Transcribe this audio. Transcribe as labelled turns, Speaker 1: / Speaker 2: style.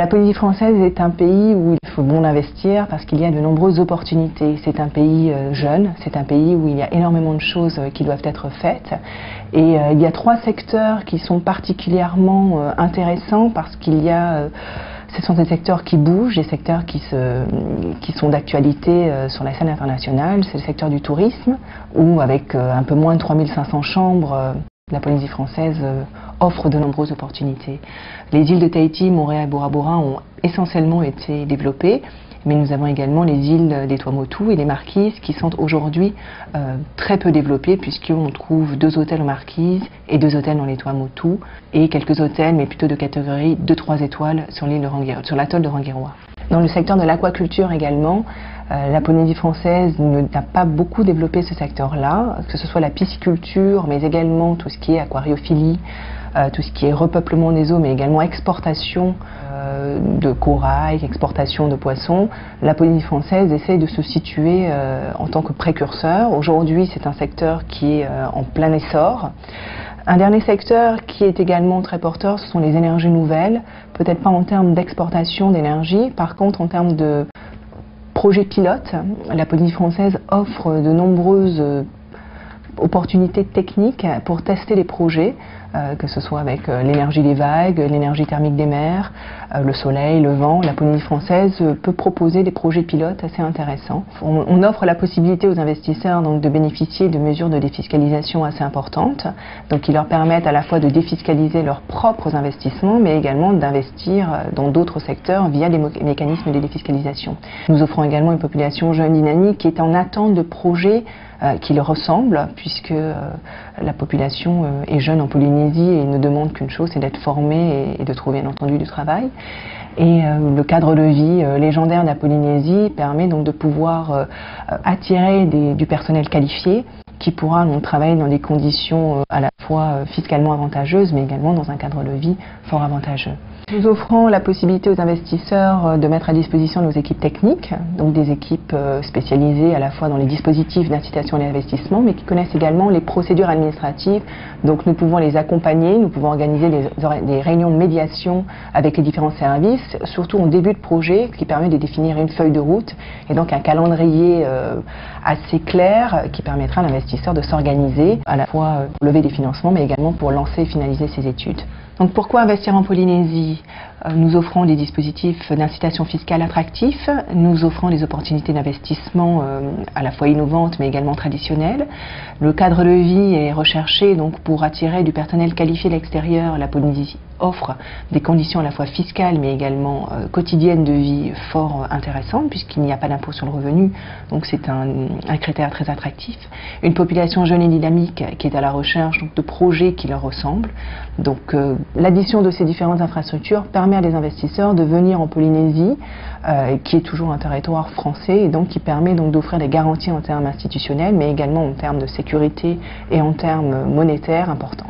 Speaker 1: Polynésie française est un pays où il faut bon investir parce qu'il y a de nombreuses opportunités. C'est un pays jeune, c'est un pays où il y a énormément de choses qui doivent être faites. Et il y a 3 secteurs qui sont particulièrement intéressants parce qu'il y a... ce sont des secteurs qui bougent, des secteurs qui sont d'actualité sur la scène internationale. C'est le secteur du tourisme, où avec un peu moins de 3500 chambres, la Polynésie française offre de nombreuses opportunités. Les îles de Tahiti, Moorea et Bora Bora ont essentiellement été développées, mais nous avons également les îles des Tuamotu et les Marquises qui sont aujourd'hui très peu développées puisqu'on trouve 2 hôtels aux Marquises et 2 hôtels dans les Tuamotu et quelques hôtels, mais plutôt de catégorie 2-3 étoiles sur l'atoll de Rangiroa. Dans le secteur de l'aquaculture également, la Polynésie française n'a pas beaucoup développé ce secteur-là, que ce soit la pisciculture, mais également tout ce qui est aquariophilie, tout ce qui est repeuplement des eaux, mais également exportation de corail, exportation de poissons. La Polynésie française essaie de se situer en tant que précurseur. Aujourd'hui, c'est un secteur qui est en plein essor. Un dernier secteur qui est également très porteur, ce sont les énergies nouvelles, peut-être pas en termes d'exportation d'énergie, par contre en termes de projets pilotes, la Polynésie française offre de nombreuses opportunités techniques pour tester les projets, que ce soit avec l'énergie des vagues, l'énergie thermique des mers, le soleil, le vent. La Polynésie française peut proposer des projets pilotes assez intéressants. On offre la possibilité aux investisseurs donc, de bénéficier de mesures de défiscalisation assez importantes, donc qui leur permettent à la fois de défiscaliser leurs propres investissements, mais également d'investir dans d'autres secteurs via des mécanismes de défiscalisation. Nous offrons également une population jeune dynamique qui est en attente de projets qui leur ressemblent, puisque la population est jeune en Polynésie et ne demande qu'une chose, c'est d'être formée et de trouver bien entendu du travail. Et le cadre de vie légendaire de la Polynésie permet donc de pouvoir attirer du personnel qualifié qui pourra donc travailler dans des conditions à la fois fiscalement avantageuses, mais également dans un cadre de vie fort avantageux. Nous offrons la possibilité aux investisseurs de mettre à disposition nos équipes techniques, donc des équipes spécialisées à la fois dans les dispositifs d'incitation à l'investissement, mais qui connaissent également les procédures administratives. Donc nous pouvons les accompagner, nous pouvons organiser des réunions de médiation avec les différents services, surtout en début de projet, qui permet de définir une feuille de route et donc un calendrier assez clair qui permettra à l'investisseur de s'organiser, à la fois pour lever des financements, mais également pour lancer et finaliser ses études. Donc pourquoi investir en Polynésie? Nous offrons des dispositifs d'incitation fiscale attractifs, nous offrons des opportunités d'investissement à la fois innovantes mais également traditionnelles. Le cadre de vie est recherché donc pour attirer du personnel qualifié de l'extérieur. La Polynésie offre des conditions à la fois fiscales mais également quotidiennes de vie fort intéressantes puisqu'il n'y a pas d'impôt sur le revenu, donc c'est un critère très attractif. Une population jeune et dynamique qui est à la recherche donc, de projets qui leur ressemblent. Donc l'addition de ces différentes infrastructures permet à des investisseurs de venir en Polynésie, qui est toujours un territoire français et donc qui permet donc d'offrir des garanties en termes institutionnels mais également en termes de sécurité et en termes monétaires importants.